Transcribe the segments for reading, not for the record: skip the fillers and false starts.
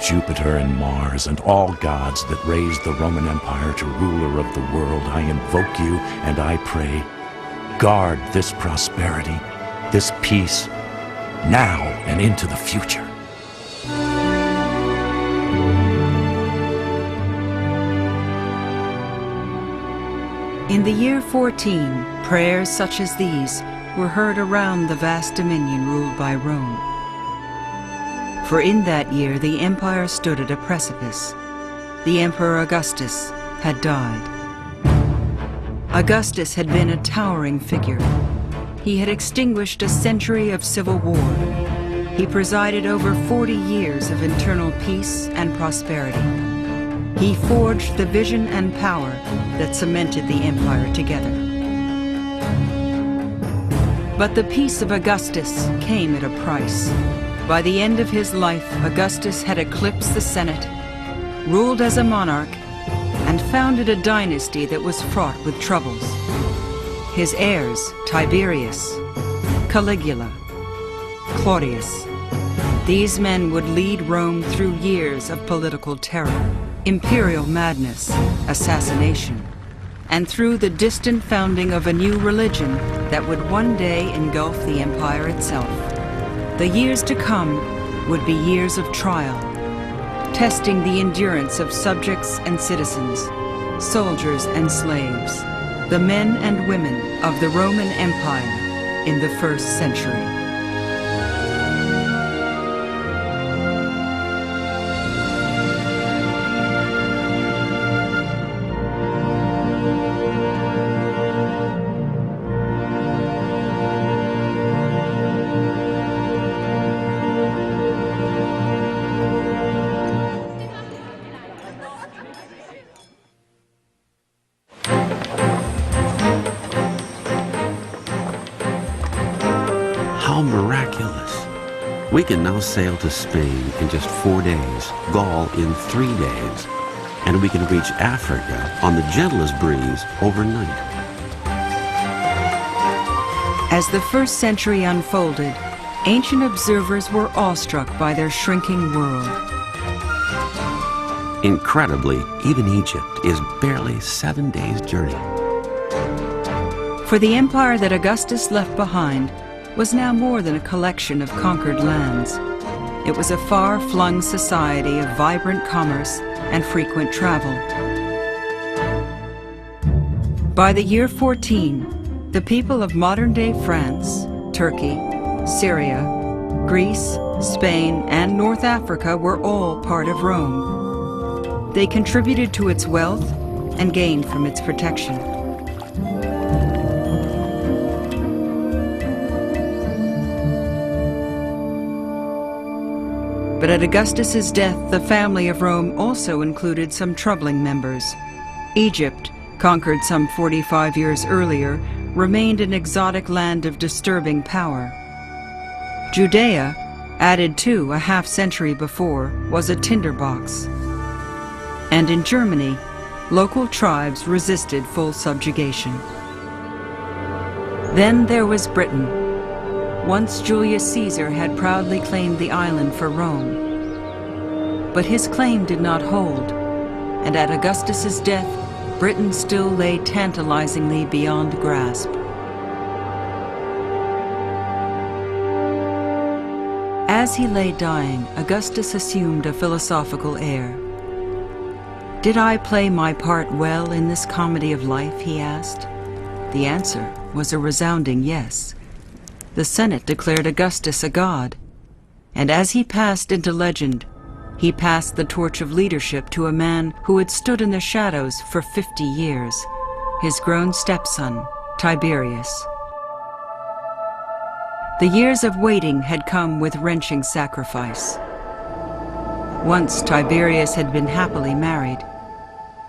Jupiter and Mars and all gods that raised the Roman Empire to ruler of the world, I invoke you and I pray, guard this prosperity, this peace, now and into the future. In the year 14, prayers such as these were heard around the vast dominion ruled by Rome. For in that year the empire stood at a precipice. The Emperor Augustus had died. Augustus had been a towering figure. He had extinguished a century of civil war. He presided over 40 years of internal peace and prosperity. He forged the vision and power that cemented the empire together. But the peace of Augustus came at a price. By the end of his life, Augustus had eclipsed the Senate, ruled as a monarch, and founded a dynasty that was fraught with troubles. His heirs, Tiberius, Caligula, Claudius, these men would lead Rome through years of political terror, imperial madness, assassination, and through the distant founding of a new religion that would one day engulf the empire itself. The years to come would be years of trial, testing the endurance of subjects and citizens, soldiers and slaves, the men and women of the Roman Empire in the 1st century. How miraculous! We can now sail to Spain in just 4 days, Gaul in 3 days, and we can reach Africa on the gentlest breeze overnight. As the 1st century unfolded, ancient observers were awestruck by their shrinking world. Incredibly, even Egypt is barely 7 days' journey. For the empire that Augustus left behind was now more than a collection of conquered lands. It was a far-flung society of vibrant commerce and frequent travel. By the year 14, the people of modern-day France, Turkey, Syria, Greece, Spain, and North Africa were all part of Rome. They contributed to its wealth and gained from its protection. But at Augustus's death, the family of Rome also included some troubling members. Egypt, conquered some 45 years earlier, remained an exotic land of disturbing power. Judea, added to a half-century before, was a tinderbox. And in Germany, local tribes resisted full subjugation. Then there was Britain. Once Julius Caesar had proudly claimed the island for Rome. But his claim did not hold, and at Augustus's death, Britain still lay tantalizingly beyond grasp. As he lay dying, Augustus assumed a philosophical air. "Did I play my part well in this comedy of life?" he asked. The answer was a resounding yes. The Senate declared Augustus a god, and as he passed into legend, he passed the torch of leadership to a man who had stood in the shadows for 50 years, his grown stepson, Tiberius. The years of waiting had come with wrenching sacrifice. Once Tiberius had been happily married,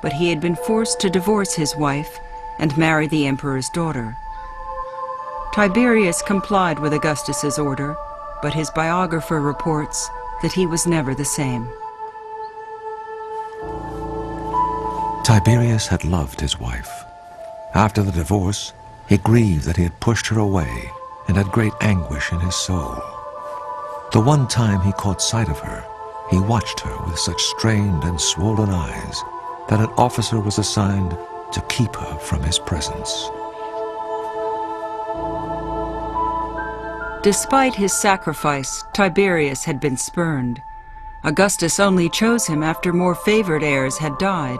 but he had been forced to divorce his wife and marry the emperor's daughter. Tiberius complied with Augustus's order, but his biographer reports that he was never the same. Tiberius had loved his wife. After the divorce, he grieved that he had pushed her away and had great anguish in his soul. The one time he caught sight of her, He watched her with such strained and swollen eyes that an officer was assigned to keep her from his presence. Despite his sacrifice, Tiberius had been spurned. Augustus only chose him after more favored heirs had died.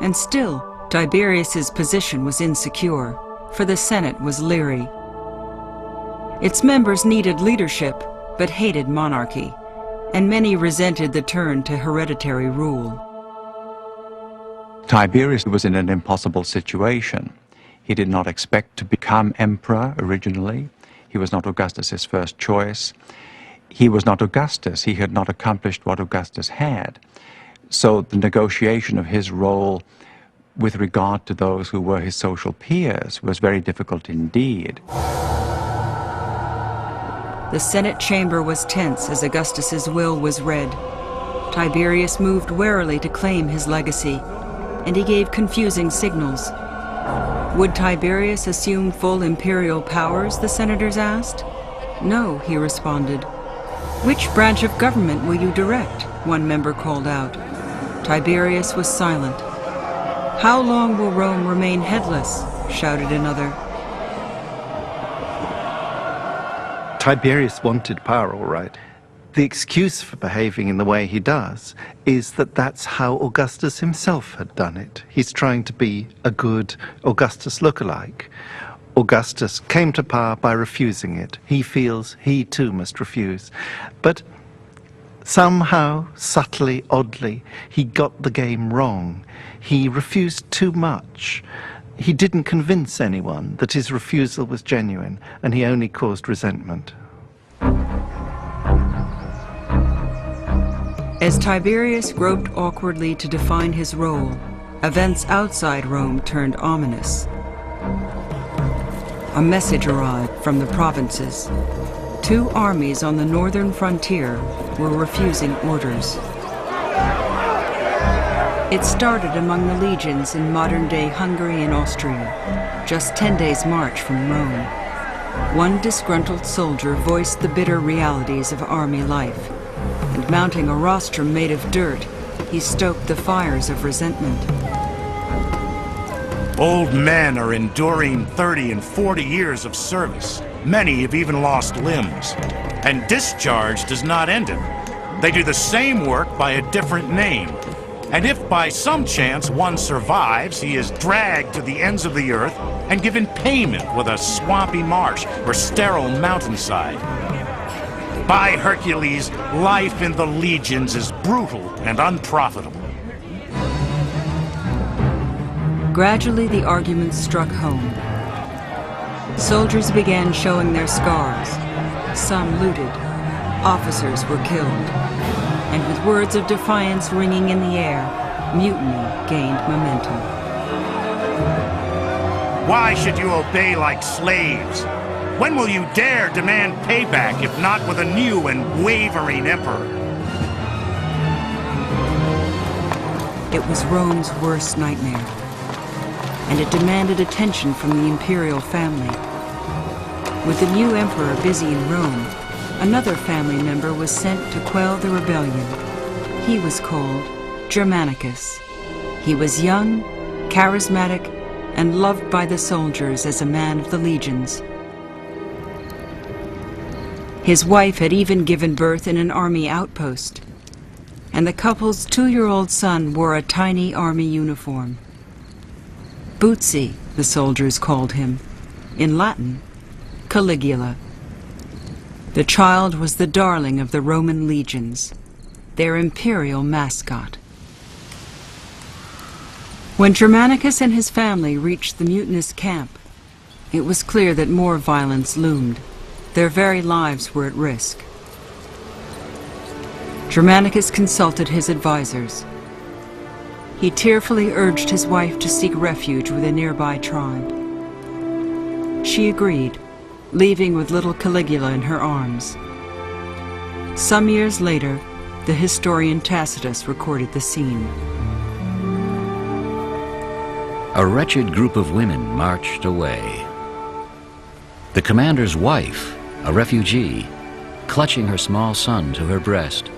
And still, Tiberius's position was insecure, for the Senate was leery. Its members needed leadership, but hated monarchy, and many resented the turn to hereditary rule. Tiberius was in an impossible situation. He did not expect to become emperor originally. He was not Augustus's first choice. He was not Augustus. He had not accomplished what Augustus had. So the negotiation of his role with regard to those who were his social peers was very difficult indeed. The Senate chamber was tense as Augustus's will was read. Tiberius moved warily to claim his legacy, and he gave confusing signals. Would Tiberius assume full imperial powers, the senators asked? No, he responded. Which branch of government will you direct? One member called out. Tiberius was silent. How long will Rome remain headless? Shouted another. Tiberius wanted power, all right. The excuse for behaving in the way he does is that that's how Augustus himself had done it. He's trying to be a good Augustus lookalike. Augustus came to power by refusing it. He feels he too must refuse. But somehow, subtly, oddly, he got the game wrong. He refused too much. He didn't convince anyone that his refusal was genuine, and he only caused resentment. As Tiberius groped awkwardly to define his role, events outside Rome turned ominous. A message arrived from the provinces. 2 armies on the northern frontier were refusing orders. It started among the legions in modern-day Hungary and Austria, just 10 days' march from Rome. One disgruntled soldier voiced the bitter realities of army life, and mounting a rostrum made of dirt, he stoked the fires of resentment. Old men are enduring 30 and 40 years of service. Many have even lost limbs. And discharge does not end it. They do the same work by a different name. And if by some chance one survives, he is dragged to the ends of the earth and given payment with a swampy marsh or sterile mountainside. By Hercules, life in the legions is brutal and unprofitable. Gradually, the arguments struck home. Soldiers began showing their scars. Some looted. Officers were killed. And with words of defiance ringing in the air, mutiny gained momentum. Why should you obey like slaves? When will you dare demand payback, if not with a new and wavering emperor? It was Rome's worst nightmare, and it demanded attention from the imperial family. With the new emperor busy in Rome, another family member was sent to quell the rebellion. He was called Germanicus. He was young, charismatic, and loved by the soldiers as a man of the legions. His wife had even given birth in an army outpost, and the couple's 2-year-old son wore a tiny army uniform. Bootsy, the soldiers called him. In Latin, Caligula. The child was the darling of the Roman legions, their imperial mascot. When Germanicus and his family reached the mutinous camp, it was clear that more violence loomed. Their very lives were at risk. Germanicus consulted his advisors. He tearfully urged his wife to seek refuge with a nearby tribe. She agreed, leaving with little Caligula in her arms. Some years later, the historian Tacitus recorded the scene. A wretched group of women marched away. The commander's wife, a refugee, clutching her small son to her breast,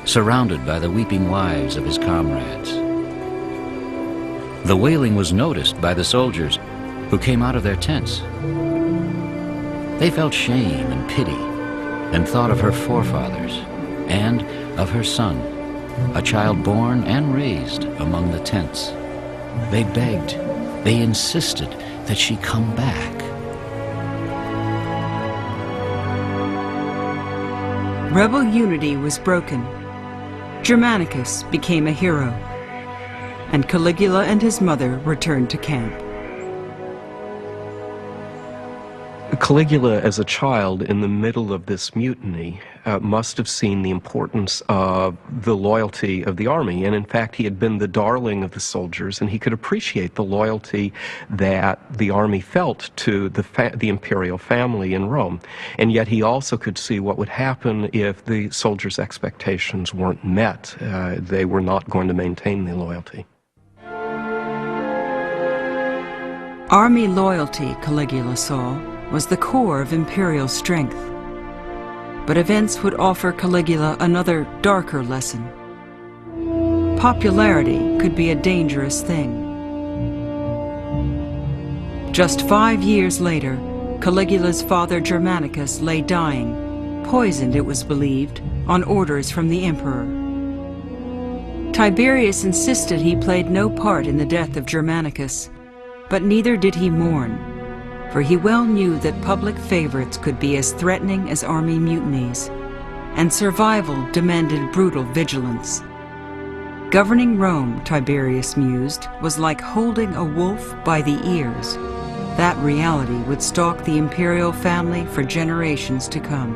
surrounded by the weeping wives of his comrades. The wailing was noticed by the soldiers who came out of their tents. They felt shame and pity and thought of her forefathers and of her son, a child born and raised among the tents. They begged, they insisted that she come back. Rebel unity was broken. Germanicus became a hero, and Caligula and his mother returned to camp. Caligula, as a child in the middle of this mutiny, must have seen the importance of the loyalty of the army. And in fact, he had been the darling of the soldiers, and he could appreciate the loyalty that the army felt to the imperial family in Rome. And yet he also could see what would happen if the soldiers' expectations weren't met. They were not going to maintain the loyalty. Army loyalty, Caligula saw, was the core of imperial strength. But events would offer Caligula another darker lesson. Popularity could be a dangerous thing. Just 5 years later, Caligula's father Germanicus lay dying, poisoned, it was believed, on orders from the emperor. Tiberius insisted he played no part in the death of Germanicus, but neither did he mourn, for he well knew that public favorites could be as threatening as army mutinies, and survival demanded brutal vigilance. Governing Rome, Tiberius mused, was like holding a wolf by the ears. That reality would stalk the imperial family for generations to come.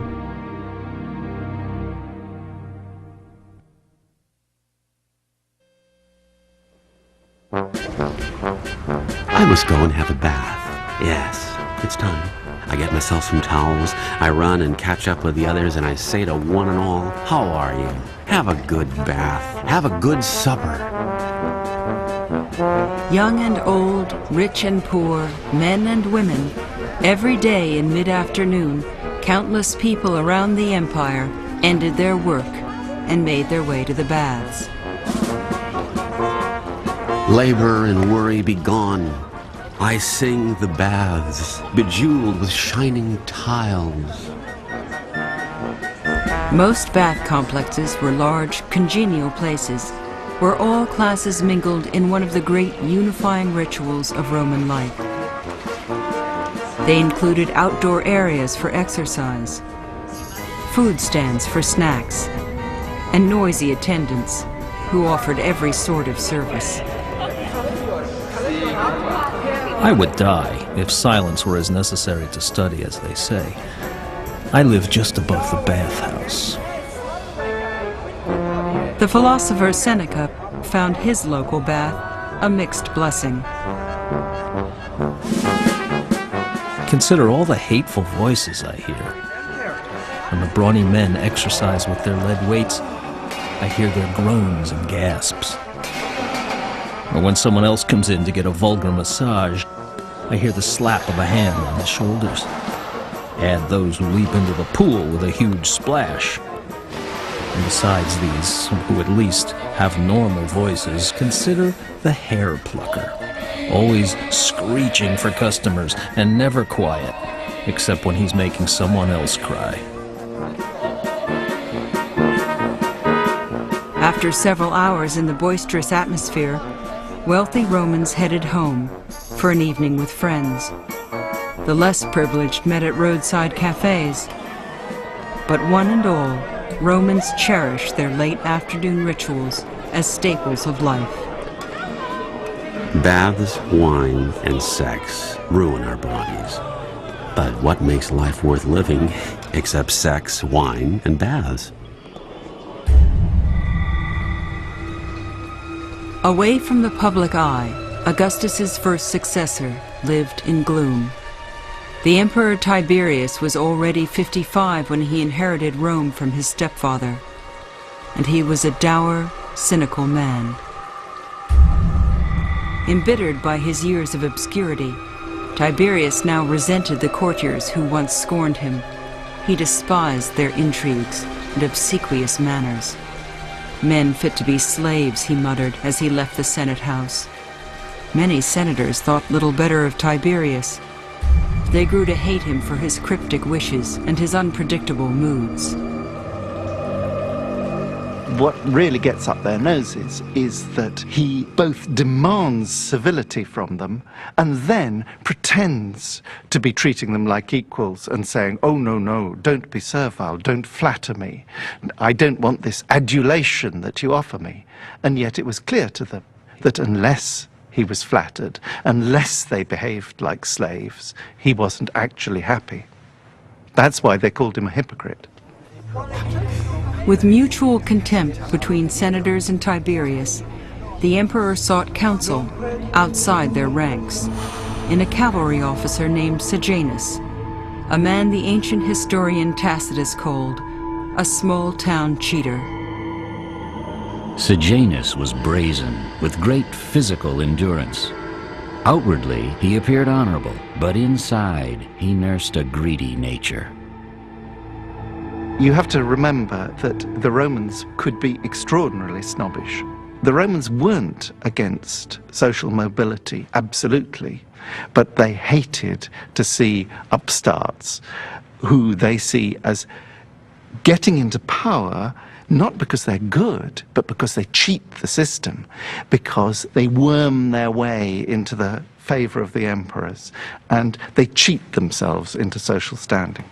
I must go and have a bath. Yes, it's time. I get myself some towels, I run and catch up with the others, and I say to one and all, how are you? Have a good bath. Have a good supper. Young and old, rich and poor, men and women, every day in mid-afternoon, countless people around the empire ended their work and made their way to the baths. Labor and worry be gone. I sing the baths, bejeweled with shining tiles. Most bath complexes were large, congenial places where all classes mingled in one of the great unifying rituals of Roman life. They included outdoor areas for exercise, food stands for snacks, and noisy attendants who offered every sort of service. I would die if silence were as necessary to study as they say. I live just above the bathhouse. The philosopher Seneca found his local bath a mixed blessing. Consider all the hateful voices I hear. When the brawny men exercise with their lead weights, I hear their groans and gasps. Or when someone else comes in to get a vulgar massage, I hear the slap of a hand on the shoulders. Add those who leap into the pool with a huge splash. And besides these, who at least have normal voices, consider the hair plucker, always screeching for customers and never quiet, except when he's making someone else cry. After several hours in the boisterous atmosphere, wealthy Romans headed home for an evening with friends. The less privileged met at roadside cafes. But one and all, Romans cherished their late afternoon rituals as staples of life. Baths, wine, and sex ruin our bodies. But what makes life worth living except sex, wine, and baths? Away from the public eye, Augustus's first successor lived in gloom. The Emperor Tiberius was already 55 when he inherited Rome from his stepfather, and he was a dour, cynical man. Embittered by his years of obscurity, Tiberius now resented the courtiers who once scorned him. He despised their intrigues and obsequious manners. Men fit to be slaves, he muttered as he left the Senate House. Many senators thought little better of Tiberius. They grew to hate him for his cryptic wishes and his unpredictable moods. What really gets up their noses is that he both demands civility from them and then pretends to be treating them like equals and saying, oh, no, no, don't be servile, don't flatter me. I don't want this adulation that you offer me. And yet it was clear to them that unless he was flattered, unless they behaved like slaves, he wasn't actually happy. That's why they called him a hypocrite. With mutual contempt between senators and Tiberius, the emperor sought counsel outside their ranks in a cavalry officer named Sejanus, a man the ancient historian Tacitus called a small-town cheater. Sejanus was brazen, with great physical endurance. Outwardly, he appeared honorable, but inside, he nursed a greedy nature. You have to remember that the Romans could be extraordinarily snobbish. The Romans weren't against social mobility, absolutely, but they hated to see upstarts who they see as getting into power not because they're good, but because they cheat the system, because they worm their way into the favor of the emperors, and they cheat themselves into social standing.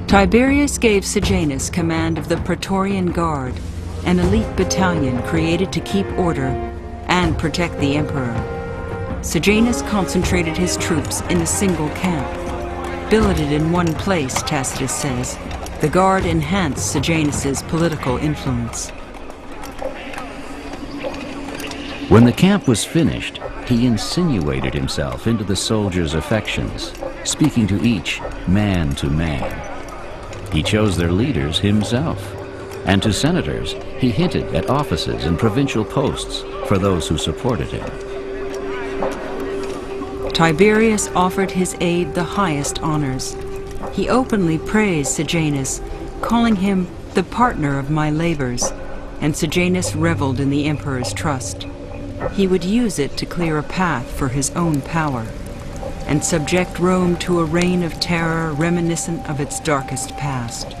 Tiberius gave Sejanus command of the Praetorian Guard, an elite battalion created to keep order and protect the emperor. Sejanus concentrated his troops in a single camp. Billeted in one place, Tacitus says, the Guard enhanced Sejanus's political influence. When the camp was finished, he insinuated himself into the soldiers' affections, speaking to each man to man. He chose their leaders himself, and to senators he hinted at offices and provincial posts for those who supported him. Tiberius offered his aide the highest honors. He openly praised Sejanus, calling him the partner of my labors, and Sejanus reveled in the emperor's trust. He would use it to clear a path for his own power and subject Rome to a reign of terror reminiscent of its darkest past.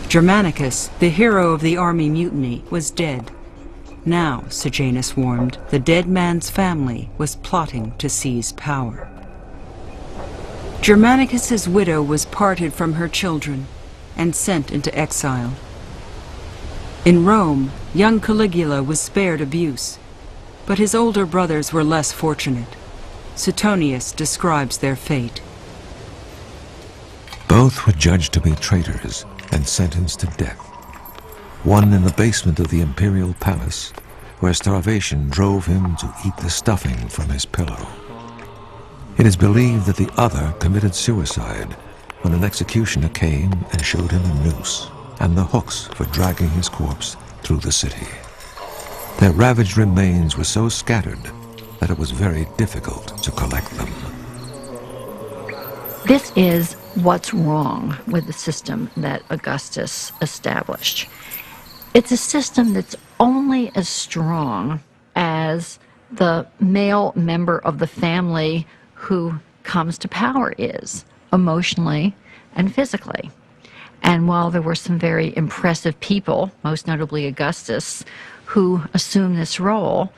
Germanicus, the hero of the army mutiny, was dead. Now, Sejanus warned, the dead man's family was plotting to seize power. Germanicus's widow was parted from her children and sent into exile. In Rome, young Caligula was spared abuse, but his older brothers were less fortunate. Suetonius describes their fate. Both were judged to be traitors and sentenced to death. One in the basement of the imperial palace, where starvation drove him to eat the stuffing from his pillow. It is believed that the other committed suicide when an executioner came and showed him a noose and the hooks for dragging his corpse through the city. Their ravaged remains were so scattered that it was very difficult to collect them. This is what's wrong with the system that Augustus established. It's a system that's only as strong as the male member of the family who comes to power is, emotionally and physically. And while there were some very impressive people, most notably Augustus, who assumed this role,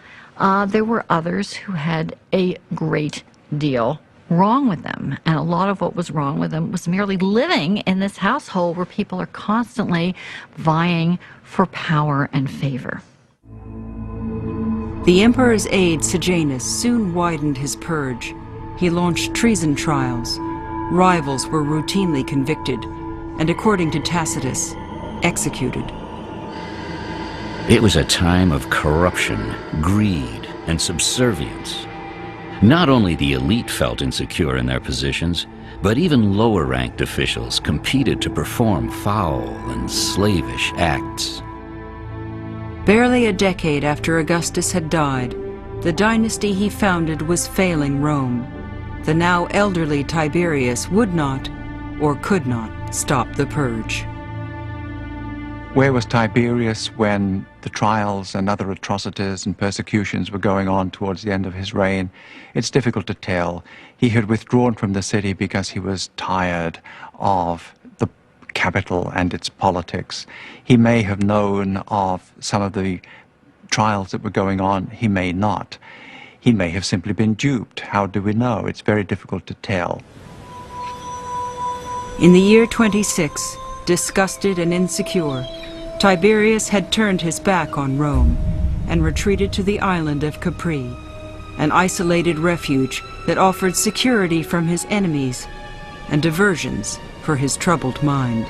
there were others who had a great deal wrong with them. And a lot of what was wrong with them was merely living in this household where people are constantly vying for power and favor. The emperor's aide Sejanus soon widened his purge. He launched treason trials. Rivals were routinely convicted, and according to Tacitus, executed. It was a time of corruption, greed, and subservience. Not only the elite felt insecure in their positions, but even lower-ranked officials competed to perform foul and slavish acts. Barely a decade after Augustus had died, the dynasty he founded was failing Rome. The now elderly Tiberius would not, or could not, stop the purge. Where was Tiberius when the trials and other atrocities and persecutions were going on towards the end of his reign? It's difficult to tell. He had withdrawn from the city because he was tired of the capital and its politics. He may have known of some of the trials that were going on. He may not. He may have simply been duped. How do we know? It's very difficult to tell. In the year 26, disgusted and insecure, Tiberius had turned his back on Rome and retreated to the island of Capri, an isolated refuge that offered security from his enemies and diversions for his troubled mind.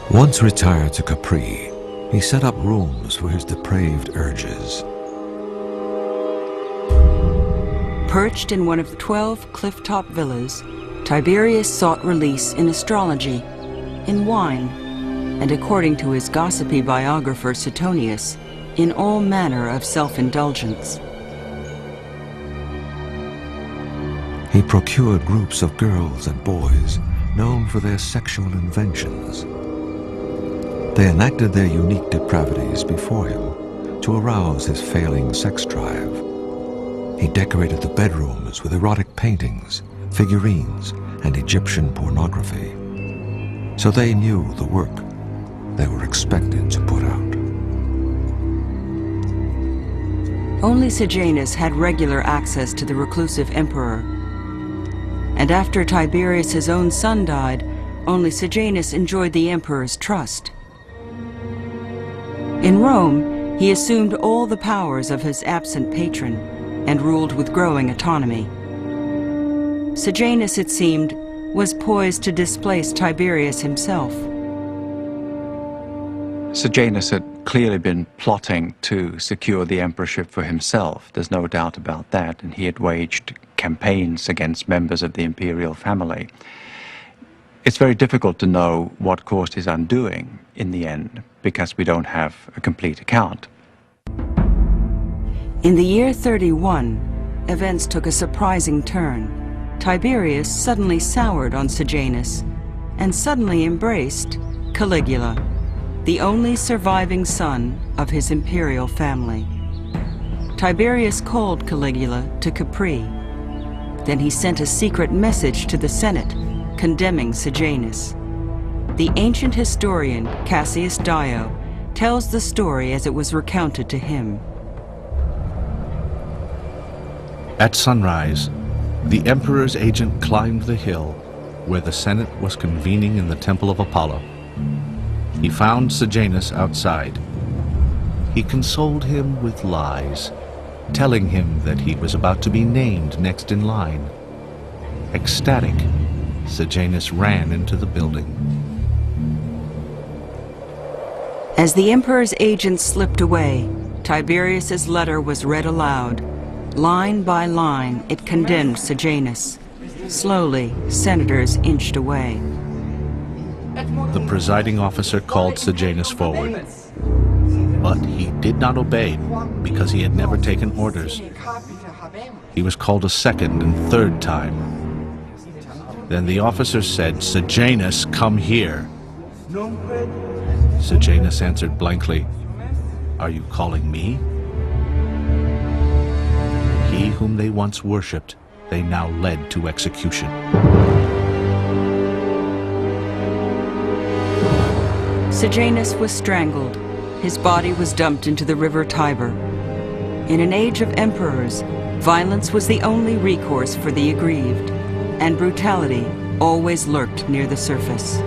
Once retired to Capri, he set up rooms for his depraved urges. Perched in one of 12 cliff-top villas, Tiberius sought release in astrology, in wine, and according to his gossipy biographer Suetonius, in all manner of self-indulgence. He procured groups of girls and boys known for their sexual inventions. They enacted their unique depravities before him to arouse his failing sex drive. He decorated the bedrooms with erotic paintings, figurines, and Egyptian pornography, so they knew the work they were expected to put out. Only Sejanus had regular access to the reclusive emperor, and after Tiberius's own son died, only Sejanus enjoyed the emperor's trust. In Rome, he assumed all the powers of his absent patron and ruled with growing autonomy. Sejanus, it seemed, was poised to displace Tiberius himself. Sejanus had clearly been plotting to secure the emperorship for himself. There's no doubt about that, and he had waged campaigns against members of the imperial family. It's very difficult to know what caused his undoing in the end, because we don't have a complete account. In the year 31, events took a surprising turn. Tiberius suddenly soured on Sejanus and suddenly embraced Caligula, the only surviving son of his imperial family. Tiberius called Caligula to Capri. Then he sent a secret message to the Senate condemning Sejanus. The ancient historian Cassius Dio tells the story as it was recounted to him. At sunrise, the emperor's agent climbed the hill where the Senate was convening in the Temple of Apollo. He found Sejanus outside. He consoled him with lies, telling him that he was about to be named next in line. Ecstatic, Sejanus ran into the building. As the emperor's agent slipped away, Tiberius's letter was read aloud. Line by line, it condemned Sejanus. Slowly, senators inched away. The presiding officer called Sejanus forward, but he did not obey because he had never taken orders. He was called a second and third time. Then the officer said, "Sejanus, come here." Sejanus answered blankly, "Are you calling me?" He whom they once worshipped, they now led to execution. Sejanus was strangled. His body was dumped into the river Tiber. In an age of emperors, violence was the only recourse for the aggrieved, and brutality always lurked near the surface.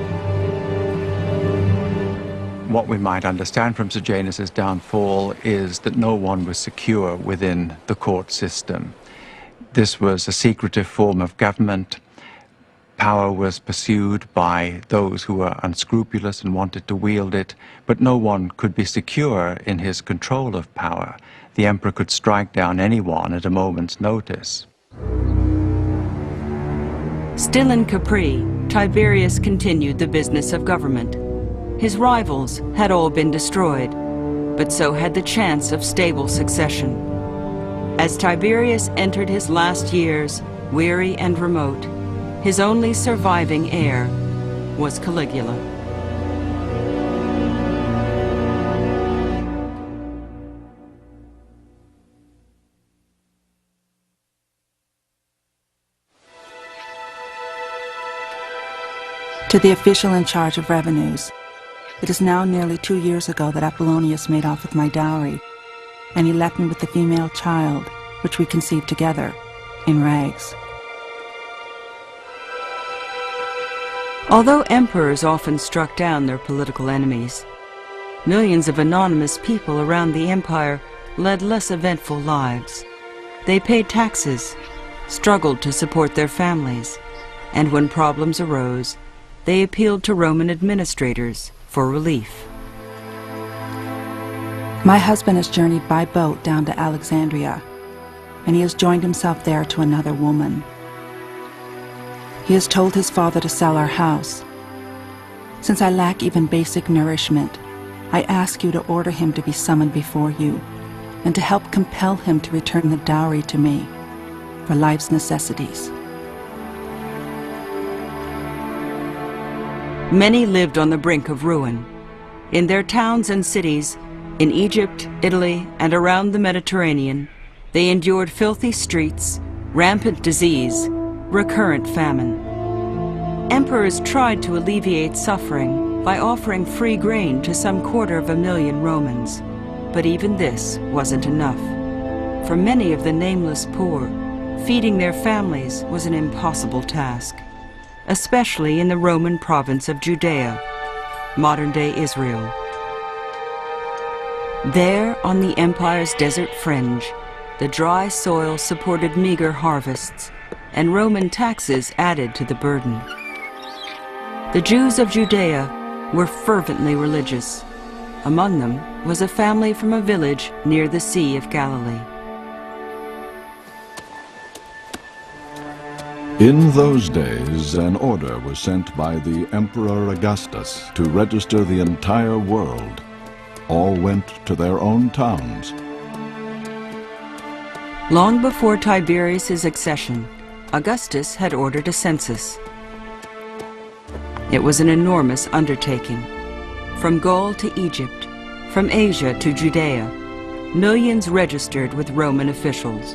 What we might understand from Sejanus' downfall is that no one was secure within the court system. This was a secretive form of government. Power was pursued by those who were unscrupulous and wanted to wield it, but no one could be secure in his control of power. The emperor could strike down anyone at a moment's notice. Still in Capri, Tiberius continued the business of government. His rivals had all been destroyed, but so had the chance of stable succession. As Tiberius entered his last years, weary and remote, his only surviving heir, was Caligula. To the official in charge of revenues, it is now nearly 2 years ago that Apollonius made off with my dowry, and he left me with the female child, which we conceived together, in rags. Although emperors often struck down their political enemies, millions of anonymous people around the empire led less eventful lives. They paid taxes, struggled to support their families, and when problems arose, they appealed to Roman administrators for relief. My husband has journeyed by boat down to Alexandria, and he has joined himself there to another woman. He has told his father to sell our house. Since I lack even basic nourishment, I ask you to order him to be summoned before you, and to help compel him to return the dowry to me for life's necessities. Many lived on the brink of ruin. In their towns and cities, in Egypt, Italy, and around the Mediterranean, they endured filthy streets, rampant disease, recurrent famine. Emperors tried to alleviate suffering by offering free grain to some 250,000 Romans, but even this wasn't enough. For many of the nameless poor, feeding their families was an impossible task, especially in the Roman province of Judea, modern-day Israel. There, on the empire's desert fringe, the dry soil supported meager harvests, and Roman taxes added to the burden. The Jews of Judea were fervently religious. Among them was a family from a village near the Sea of Galilee. In those days, an order was sent by the Emperor Augustus to register the entire world. All went to their own towns. Long before Tiberius's accession, Augustus had ordered a census. It was an enormous undertaking. From Gaul to Egypt, from Asia to Judea, millions registered with Roman officials.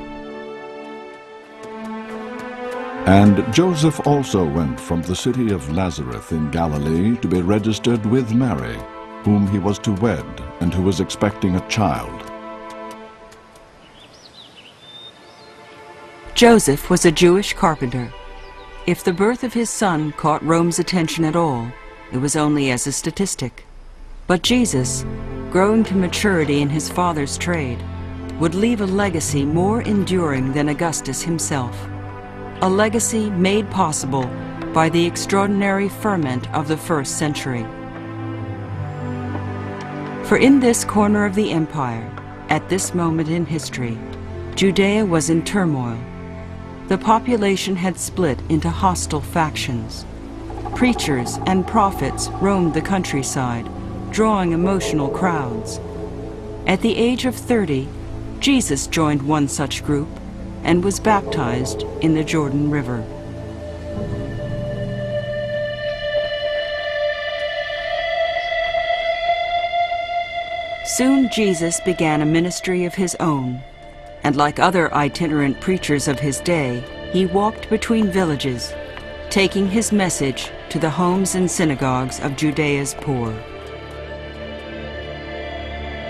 And Joseph also went from the city of Nazareth in Galilee to be registered with Mary, whom he was to wed and who was expecting a child. Joseph was a Jewish carpenter. If the birth of his son caught Rome's attention at all, it was only as a statistic. But Jesus, growing to maturity in his father's trade, would leave a legacy more enduring than Augustus himself. A legacy made possible by the extraordinary ferment of the first century. For in this corner of the empire, at this moment in history, Judea was in turmoil. The population had split into hostile factions. Preachers and prophets roamed the countryside, drawing emotional crowds. At the age of 30, Jesus joined one such group and was baptized in the Jordan River. Soon Jesus began a ministry of his own, and like other itinerant preachers of his day, he walked between villages, taking his message to the homes and synagogues of Judea's poor.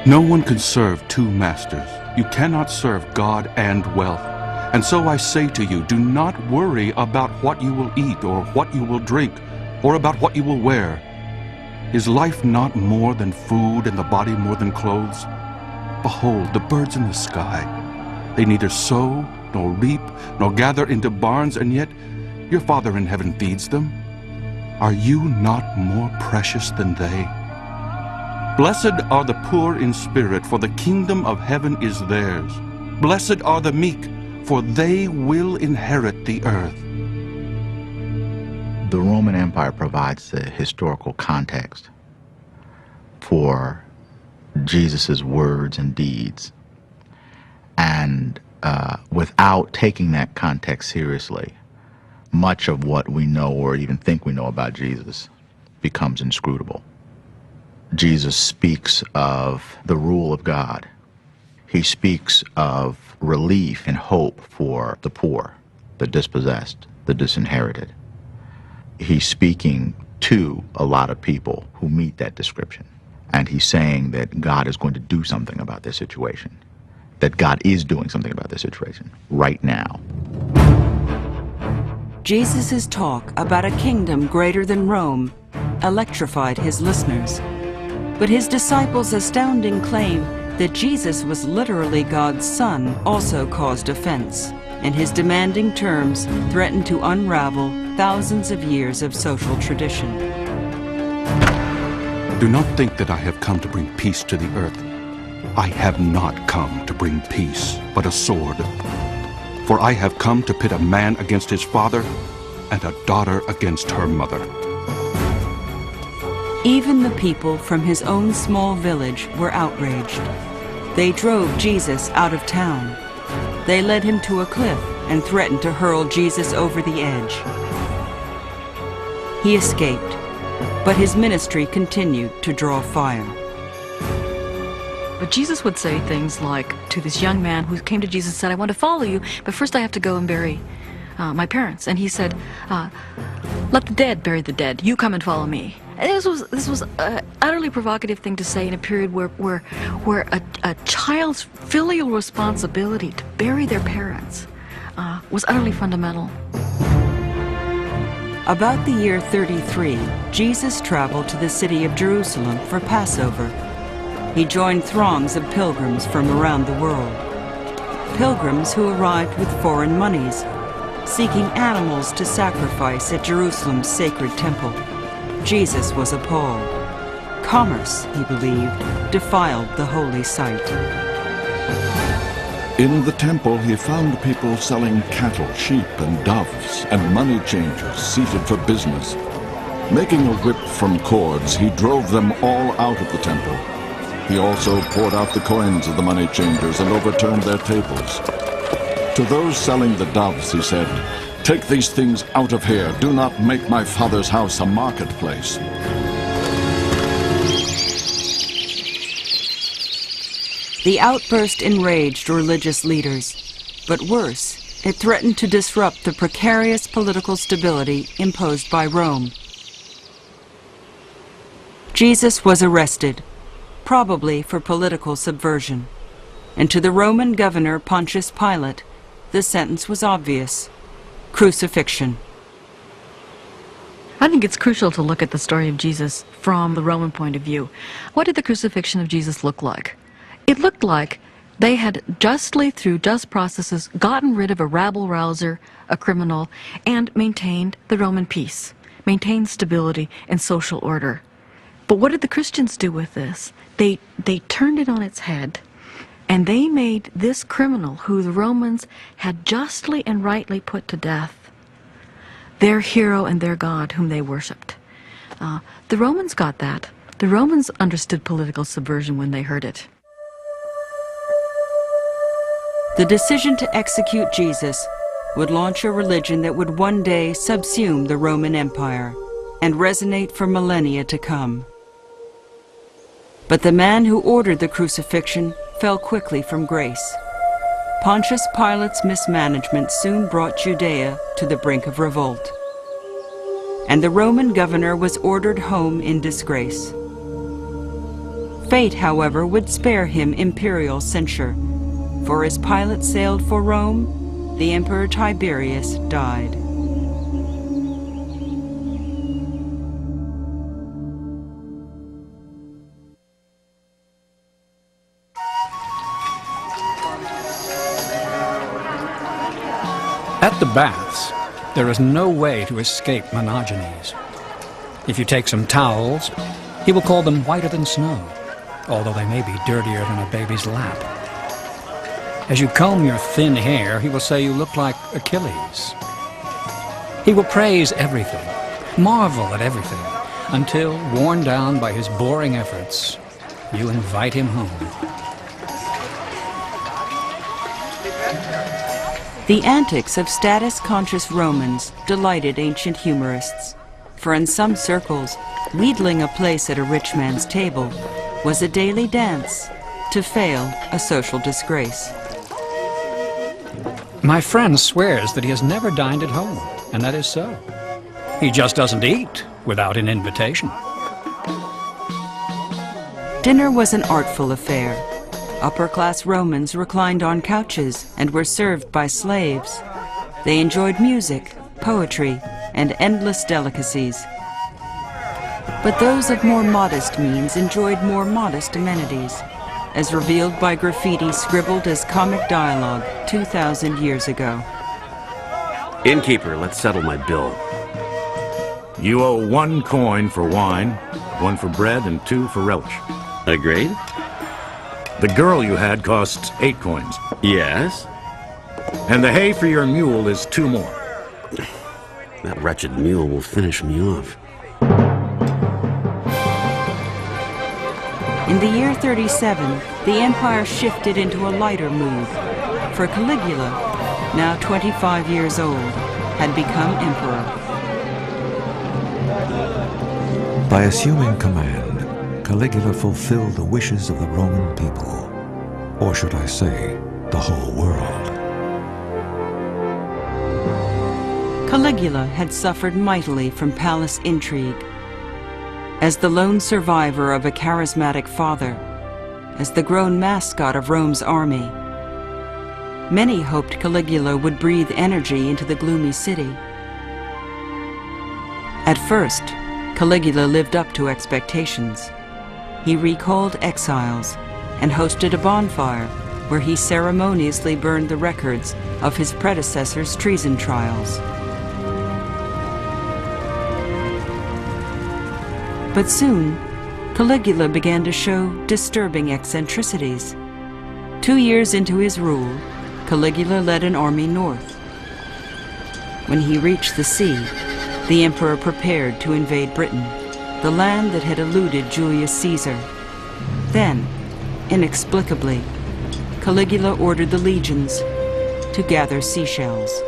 No one can serve two masters. You cannot serve God and wealth. And so I say to you, do not worry about what you will eat or what you will drink, or about what you will wear. Is life not more than food and the body more than clothes? Behold, the birds in the sky. They neither sow, nor reap, nor gather into barns, and yet your Father in heaven feeds them. Are you not more precious than they? Blessed are the poor in spirit, for the kingdom of heaven is theirs. Blessed are the meek, for they will inherit the earth. The Roman Empire provides the historical context for Jesus' words and deeds. And without taking that context seriously, much of what we know or even think we know about Jesus becomes inscrutable. Jesus speaks of the rule of God. He speaks of relief and hope for the poor, the dispossessed, the disinherited. He's speaking to a lot of people who meet that description. And he's saying that God is going to do something about this situation, that God is doing something about this situation right now. Jesus' talk about a kingdom greater than Rome electrified his listeners. But his disciples' astounding claim that Jesus was literally God's son also caused offense, and his demanding terms threatened to unravel thousands of years of social tradition. Do not think that I have come to bring peace to the earth. I have not come to bring peace, but a sword. For I have come to pit a man against his father, and a daughter against her mother. Even the people from his own small village were outraged. They drove Jesus out of town. They led him to a cliff and threatened to hurl Jesus over the edge. He escaped, but his ministry continued to draw fire. But Jesus would say things like to this young man who came to Jesus and said, I want to follow you, but first I have to go and bury my parents. And he said, let the dead bury the dead. You come and follow me. And this was an utterly provocative thing to say in a period where a child's filial responsibility to bury their parents was utterly fundamental. About the year 33, Jesus traveled to the city of Jerusalem for Passover. He joined throngs of pilgrims from around the world. Pilgrims who arrived with foreign monies, seeking animals to sacrifice at Jerusalem's sacred temple. Jesus was appalled. Commerce, he believed, defiled the holy site. In the temple, he found people selling cattle, sheep, and doves, and money changers seated for business. Making a whip from cords, he drove them all out of the temple. He also poured out the coins of the money changers and overturned their tables. To those selling the doves, he said, "Take these things out of here. Do not make my Father's house a marketplace." The outburst enraged religious leaders, but worse, it threatened to disrupt the precarious political stability imposed by Rome. Jesus was arrested, probably for political subversion, and to the Roman governor Pontius Pilate, the sentence was obvious: crucifixion. I think it's crucial to look at the story of Jesus from the Roman point of view. What did the crucifixion of Jesus look like? It looked like they had justly, through just processes, gotten rid of a rabble-rouser, a criminal, and maintained the Roman peace, maintained stability and social order. But what did the Christians do with this? They turned it on its head, and they made this criminal, who the Romans had justly and rightly put to death, their hero and their god whom they worshipped. The Romans got that. The Romans understood political subversion when they heard it. The decision to execute Jesus would launch a religion that would one day subsume the Roman Empire and resonate for millennia to come. But the man who ordered the crucifixion fell quickly from grace. Pontius Pilate's mismanagement soon brought Judea to the brink of revolt, and the Roman governor was ordered home in disgrace. Fate, however, would spare him imperial censure, for as Pilate sailed for Rome, the Emperor Tiberius died. At the baths, there is no way to escape Monogenes. If you take some towels, he will call them whiter than snow, although they may be dirtier than a baby's lap. As you comb your thin hair, he will say you look like Achilles. He will praise everything, marvel at everything, until, worn down by his boring efforts, you invite him home. The antics of status-conscious Romans delighted ancient humorists, for in some circles, Wheedling a place at a rich man's table was a daily dance, to fail a social disgrace. My friend swears that he has never dined at home, and that is so. He just doesn't eat without an invitation. Dinner was an artful affair. Upper-class Romans reclined on couches and were served by slaves. They enjoyed music, poetry, and endless delicacies. But those of more modest means enjoyed more modest amenities, as revealed by graffiti scribbled as comic dialogue 2,000 years ago. Innkeeper, let's settle my bill. You owe 1 coin for wine, 1 for bread, and 2 for relish. Agreed? The girl you had costs 8 coins. Yes? And the hay for your mule is 2 more. That wretched mule will finish me off. In the year 37, the empire shifted into a lighter mood, for Caligula, now 25 years old, had become emperor. By assuming command, Caligula fulfilled the wishes of the Roman people, or should I say, the whole world. Caligula had suffered mightily from palace intrigue. As the lone survivor of a charismatic father, as the grown mascot of Rome's army, many hoped Caligula would breathe energy into the gloomy city. At first, Caligula lived up to expectations. He recalled exiles and hosted a bonfire where he ceremoniously burned the records of his predecessor's treason trials. But soon, Caligula began to show disturbing eccentricities. 2 years into his rule, Caligula led an army north. When he reached the sea, the emperor prepared to invade Britain, the land that had eluded Julius Caesar. Then, inexplicably, Caligula ordered the legions to gather seashells.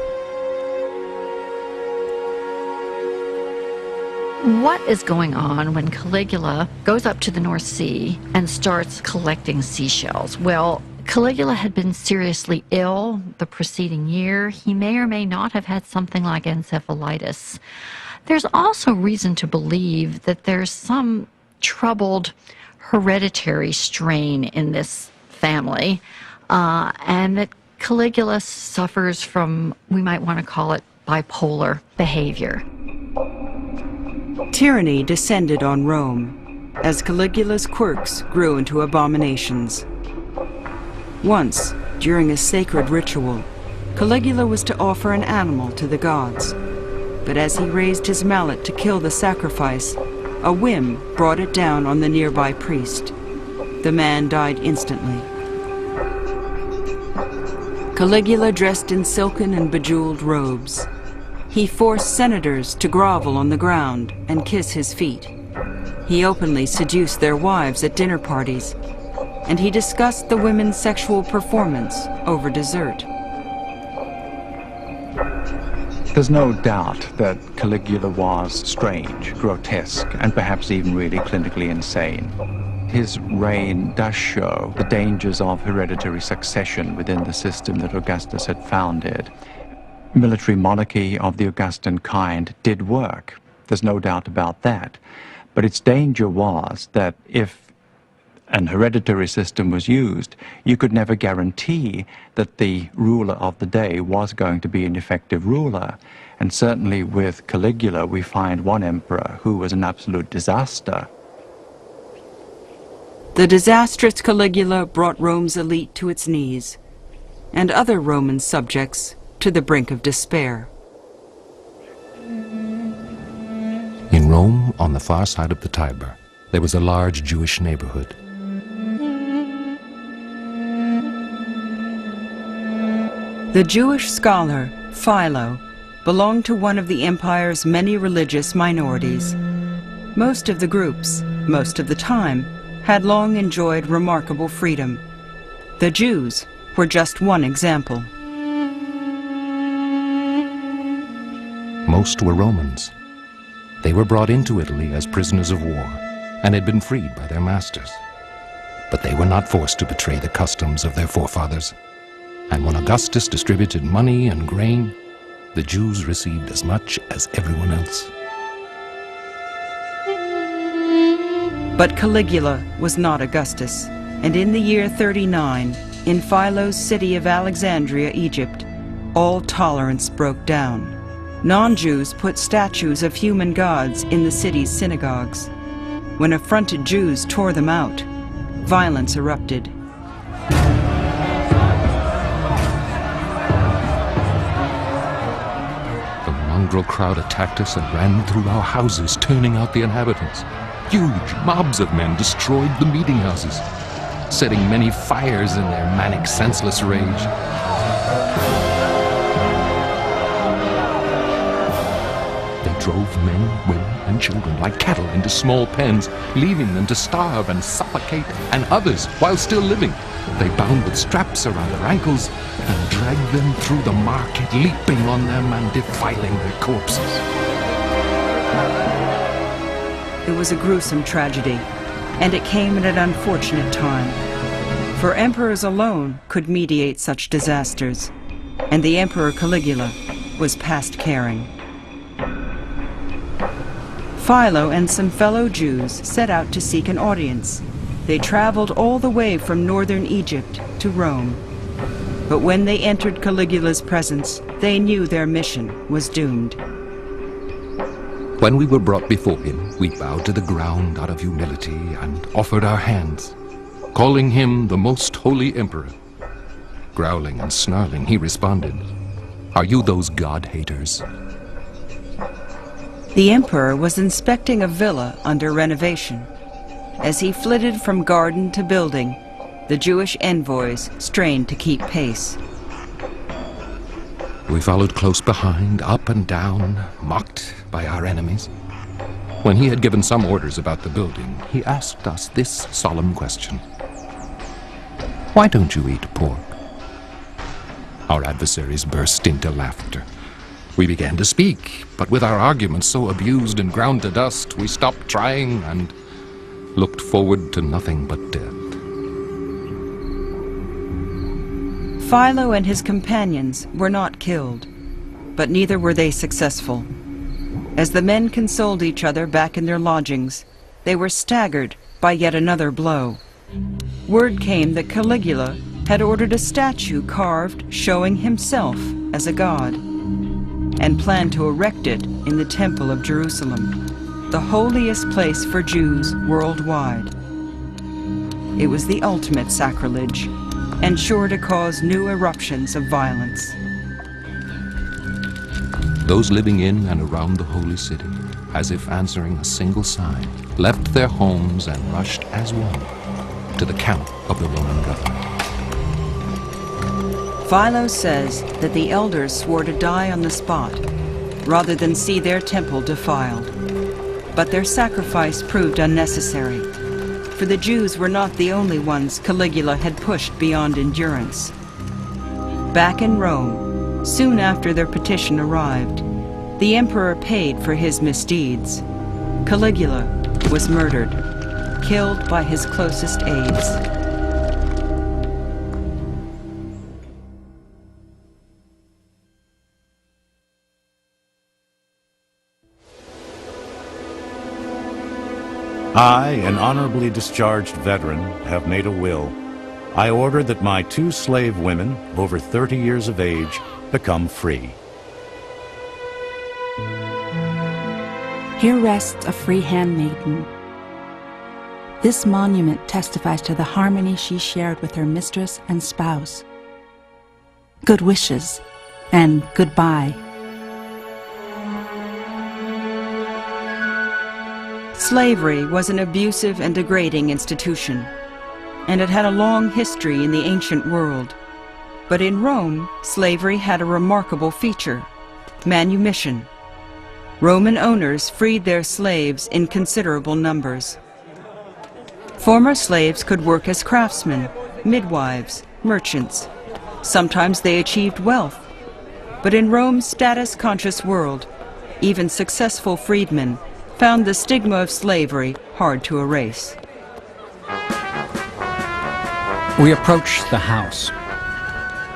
What is going on when Caligula goes up to the North Sea and starts collecting seashells? Well, Caligula had been seriously ill the preceding year. He may or may not have had something like encephalitis. There's also reason to believe that there's some troubled hereditary strain in this family, and that Caligula suffers from, we might want to call it, bipolar behavior. Tyranny descended on Rome as Caligula's quirks grew into abominations. Once, during a sacred ritual, Caligula was to offer an animal to the gods. But as he raised his mallet to kill the sacrifice, a whim brought it down on the nearby priest. The man died instantly. Caligula dressed in silken and bejeweled robes. He forced senators to grovel on the ground and kiss his feet. He openly seduced their wives at dinner parties, and he discussed the women's sexual performance over dessert. There's no doubt that Caligula was strange, grotesque, and perhaps even really clinically insane. His reign does show the dangers of hereditary succession within the system that Augustus had founded. Military monarchy of the Augustan kind did work. There's no doubt about that. But its danger was that if an hereditary system was used, you could never guarantee that the ruler of the day was going to be an effective ruler. And certainly with Caligula, we find one emperor who was an absolute disaster. The disastrous Caligula brought Rome's elite to its knees, and other Roman subjects to the brink of despair. In Rome, on the far side of the Tiber, there was a large Jewish neighborhood. The Jewish scholar, Philo, belonged to one of the empire's many religious minorities. Most of the groups, most of the time, had long enjoyed remarkable freedom. The Jews were just one example. Most were Romans. They were brought into Italy as prisoners of war and had been freed by their masters. But they were not forced to betray the customs of their forefathers. And when Augustus distributed money and grain, the Jews received as much as everyone else. But Caligula was not Augustus, and in the year 39, in Philo's city of Alexandria, Egypt, all tolerance broke down. Non-Jews put statues of human gods in the city's synagogues. When affronted Jews tore them out, violence erupted. The mongrel crowd attacked us and ran through our houses, turning out the inhabitants. Huge mobs of men destroyed the meeting houses, setting many fires in their manic, senseless rage. They drove men, women, and children like cattle into small pens, leaving them to starve and suffocate, and others, while still living, they bound with straps around their ankles and dragged them through the market, leaping on them and defiling their corpses. It was a gruesome tragedy, and it came at an unfortunate time. For emperors alone could mediate such disasters, and the Emperor Caligula was past caring. Philo and some fellow Jews set out to seek an audience. They traveled all the way from northern Egypt to Rome. But when they entered Caligula's presence, they knew their mission was doomed. When we were brought before him, we bowed to the ground out of humility and offered our hands, calling him the most holy emperor. Growling and snarling, he responded, "Are you those God-haters?" The emperor was inspecting a villa under renovation. As he flitted from garden to building, the Jewish envoys strained to keep pace. We followed close behind, up and down, mocked by our enemies. When he had given some orders about the building, he asked us this solemn question: "Why don't you eat pork?" Our adversaries burst into laughter. We began to speak, but with our arguments so abused and ground to dust, we stopped trying and looked forward to nothing but death. Philo and his companions were not killed, but neither were they successful. As the men consoled each other back in their lodgings, they were staggered by yet another blow. Word came that Caligula had ordered a statue carved showing himself as a god, and planned to erect it in the Temple of Jerusalem, the holiest place for Jews worldwide. It was the ultimate sacrilege, and sure to cause new eruptions of violence. Those living in and around the holy city, as if answering a single sign, left their homes and rushed as one to the camp of the Roman government. Philo says that the elders swore to die on the spot rather than see their temple defiled. But their sacrifice proved unnecessary, for the Jews were not the only ones Caligula had pushed beyond endurance. Back in Rome, soon after their petition arrived, the emperor paid for his misdeeds. Caligula was murdered, killed by his closest aides. I, an honorably discharged veteran, have made a will. I order that my 2 slave women, over 30 years of age, become free. Here rests a free handmaiden. This monument testifies to the harmony she shared with her mistress and spouse. Good wishes and goodbye. Slavery was an abusive and degrading institution, and it had a long history in the ancient world. But in Rome, slavery had a remarkable feature: manumission. Roman owners freed their slaves in considerable numbers. Former slaves could work as craftsmen, midwives, merchants. Sometimes they achieved wealth. But in Rome's status-conscious world, even successful freedmen found the stigma of slavery hard to erase. We approached the house.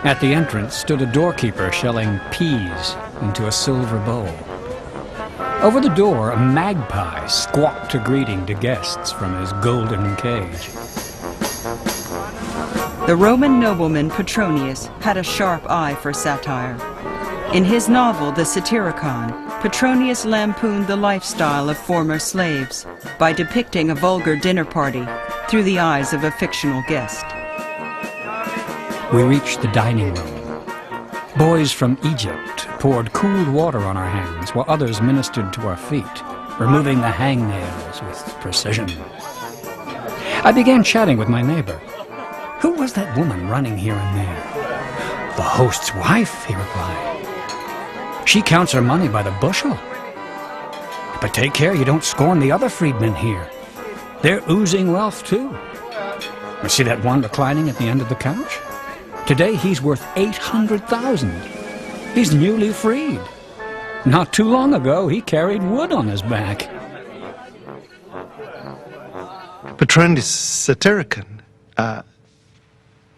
At the entrance stood a doorkeeper shelling peas into a silver bowl. Over the door, a magpie squawked a greeting to guests from his golden cage. The Roman nobleman Petronius had a sharp eye for satire. In his novel, The Satyricon, Petronius lampooned the lifestyle of former slaves by depicting a vulgar dinner party through the eyes of a fictional guest. We reached the dining room. Boys from Egypt poured cooled water on our hands while others ministered to our feet, removing the hangnails with precision. I began chatting with my neighbor. Who was that woman running here and there? The host's wife, he replied. She counts her money by the bushel. But take care you don't scorn the other freedmen here. They're oozing wealth too. You see that one reclining at the end of the couch? Today he's worth 800,000. He's newly freed. Not too long ago he carried wood on his back. Petronius' Satyricon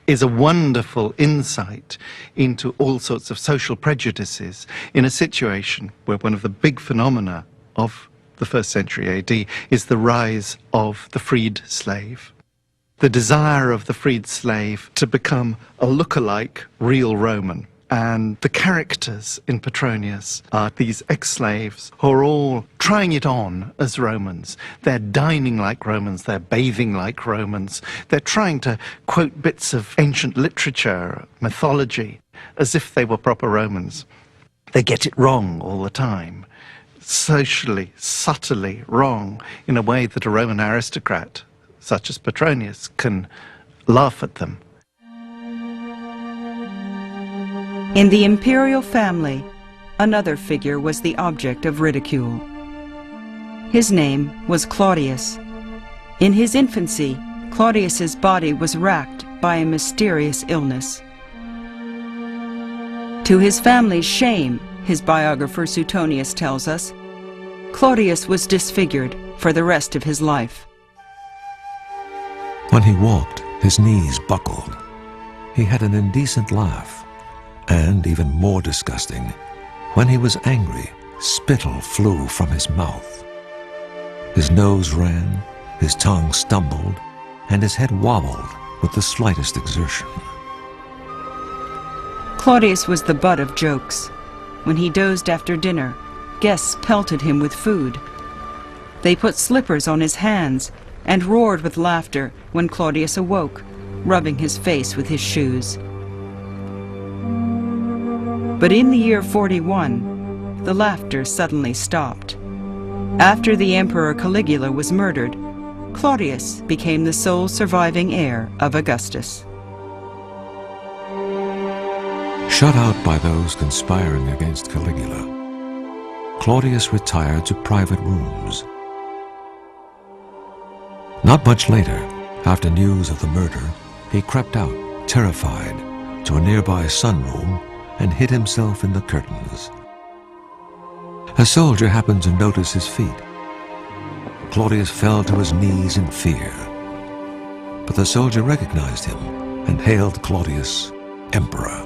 is a wonderful insight into all sorts of social prejudices in a situation where one of the big phenomena of the 1st century AD is the rise of the freed slave. The desire of the freed slave to become a look-alike real Roman. And the characters in Petronius are these ex-slaves who are all trying it on as Romans. They're dining like Romans, they're bathing like Romans, they're trying to quote bits of ancient literature, mythology, as if they were proper Romans. They get it wrong all the time, socially, subtly wrong, in a way that a Roman aristocrat, such as Petronius, can laugh at them. In the imperial family, another figure was the object of ridicule. His name was Claudius. In his infancy, Claudius's body was racked by a mysterious illness. To his family's shame, his biographer Suetonius tells us, Claudius was disfigured for the rest of his life. When he walked, his knees buckled. He had an indecent laugh. And, even more disgusting, when he was angry, spittle flew from his mouth. His nose ran, his tongue stumbled, and his head wobbled with the slightest exertion. Claudius was the butt of jokes. When he dozed after dinner, guests pelted him with food. They put slippers on his hands and roared with laughter when Claudius awoke, rubbing his face with his shoes. But in the year 41, the laughter suddenly stopped. After the Emperor Caligula was murdered, Claudius became the sole surviving heir of Augustus. Shut out by those conspiring against Caligula, Claudius retired to private rooms. Not much later, after news of the murder, he crept out, terrified, to a nearby sunroom and hid himself in the curtains. A soldier happened to notice his feet. Claudius fell to his knees in fear. But the soldier recognized him and hailed Claudius emperor.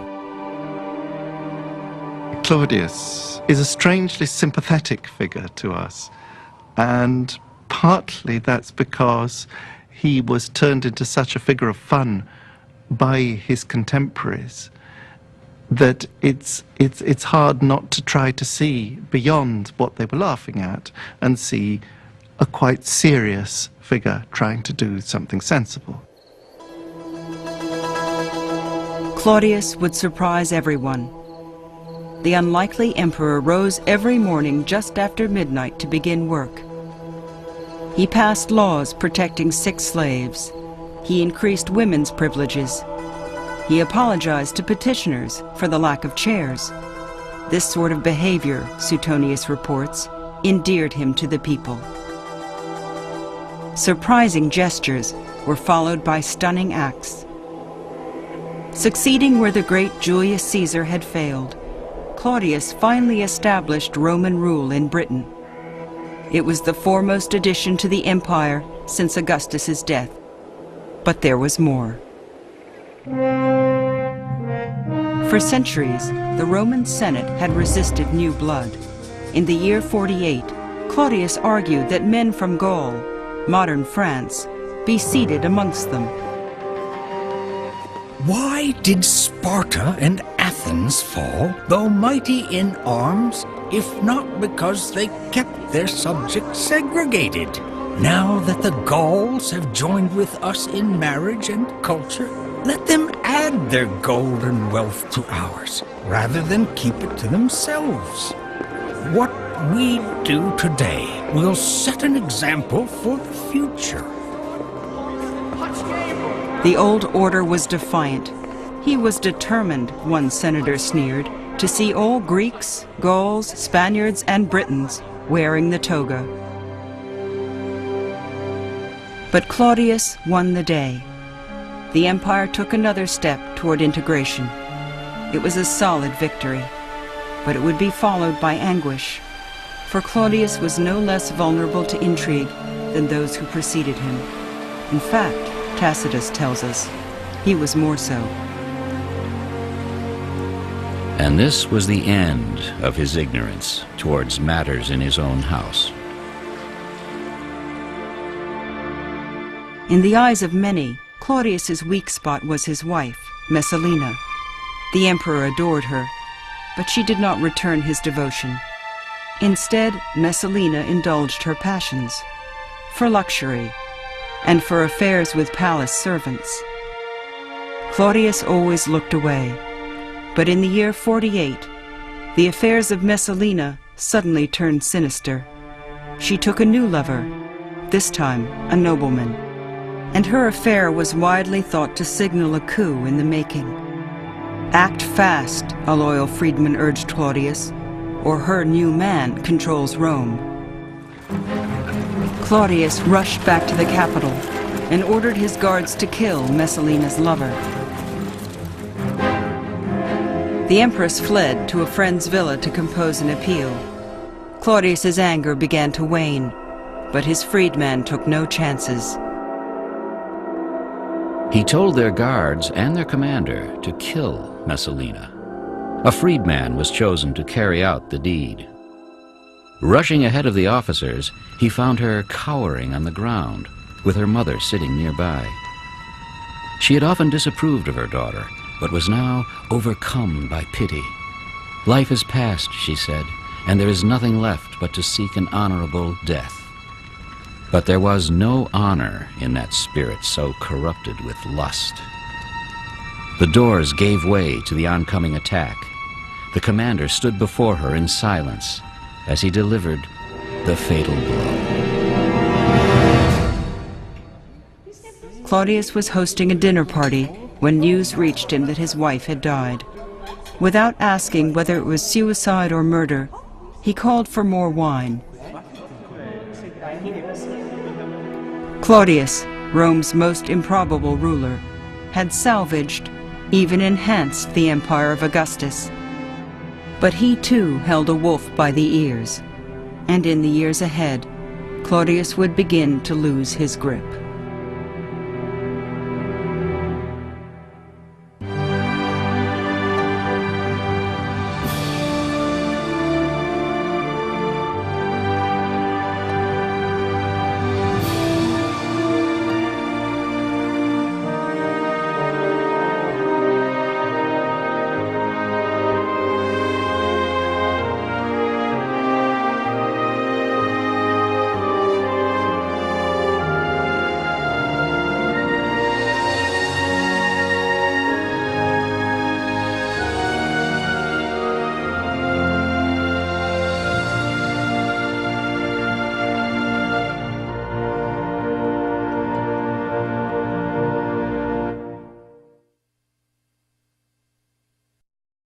Claudius is a strangely sympathetic figure to us, and partly that's because he was turned into such a figure of fun by his contemporaries that it's hard not to try to see beyond what they were laughing at and see a quite serious figure trying to do something sensible. Claudius would surprise everyone. The unlikely emperor rose every morning just after midnight to begin work. He passed laws protecting sick slaves. He increased women's privileges. He apologized to petitioners for the lack of chairs. This sort of behavior, Suetonius reports, endeared him to the people. Surprising gestures were followed by stunning acts. Succeeding where the great Julius Caesar had failed, Claudius finally established Roman rule in Britain. It was the foremost addition to the empire since Augustus's death. But there was more. For centuries, the Roman Senate had resisted new blood. In the year 48, Claudius argued that men from Gaul, modern France, be seated amongst them. Why did Sparta and Athens fall, though mighty in arms, if not because they kept their subjects segregated? Now that the Gauls have joined with us in marriage and culture, let them add their gold and wealth to ours, rather than keep it to themselves. What we do today will set an example for the future. The old order was defiant. He was determined, one senator sneered, to see all Greeks, Gauls, Spaniards, and Britons wearing the toga. But Claudius won the day. The empire took another step toward integration. It was a solid victory, but it would be followed by anguish, for Claudius was no less vulnerable to intrigue than those who preceded him. In fact, Tacitus tells us, he was more so. And this was the end of his ignorance towards matters in his own house. In the eyes of many, Claudius's weak spot was his wife, Messalina. The emperor adored her, but she did not return his devotion. Instead, Messalina indulged her passions, for luxury, and for affairs with palace servants. Claudius always looked away, but in the year 48, the affairs of Messalina suddenly turned sinister. She took a new lover, this time a nobleman, and her affair was widely thought to signal a coup in the making. Act fast, a loyal freedman urged Claudius, or her new man controls Rome. Claudius rushed back to the capital and ordered his guards to kill Messalina's lover. The empress fled to a friend's villa to compose an appeal. Claudius's anger began to wane, but his freedman took no chances. He told their guards and their commander to kill Messalina. A freedman was chosen to carry out the deed. Rushing ahead of the officers, he found her cowering on the ground, with her mother sitting nearby. She had often disapproved of her daughter, but was now overcome by pity. Life is past, she said, and there is nothing left but to seek an honorable death. But there was no honor in that spirit so corrupted with lust. The doors gave way to the oncoming attack. The commander stood before her in silence as he delivered the fatal blow. Claudius was hosting a dinner party when news reached him that his wife had died. Without asking whether it was suicide or murder, he called for more wine. Claudius, Rome's most improbable ruler, had salvaged, even enhanced the empire of Augustus. But he too held a wolf by the ears, and in the years ahead, Claudius would begin to lose his grip.